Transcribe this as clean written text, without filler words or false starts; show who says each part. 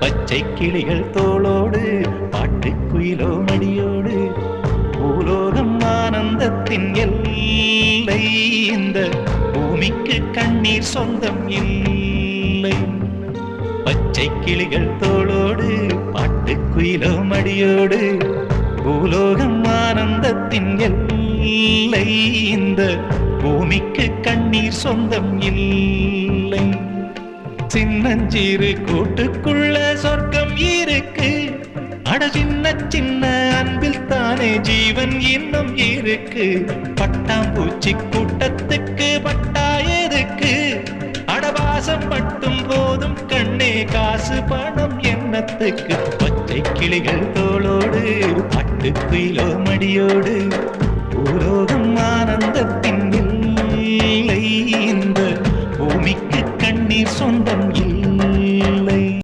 Speaker 1: பச்சை கிளிகள் தோளோடு பாட்டுக்குயிலோ மடியோடு பூலோகம் ஆனந்தத்தின் எல்லை இந்த பூமிக்கு கண்ணீர் சொந்தம் இல்லை பச்சை கிளிகள் தோளோடு பாட்டுக்குயிலோ மடியோடு பூலோகம் ஆனந்தத்தின் எல்லை இந்த பூமிக்கு கண்ணீர் சொந்தம் இல்லை சின்னஞ்சிறு கூட்டுக்குள்ள சொர்க்கம் இருக்கு அட சின்ன சின்ன அன்பில் தானே ஜீவன் இன்னும் இருக்கு பட்டாம்பூச்சி கூட்டத்துக்கு பட்டா எதுக்கு அடவாசம் மட்டும் போதும் கண்ணே காசு பணம் எண்ணத்துக்கு பச்சை கிளிகள் தோளோடு பட்டுக்குயிலோ மடியோடு பூலோகம் ஆனந்தத்தில்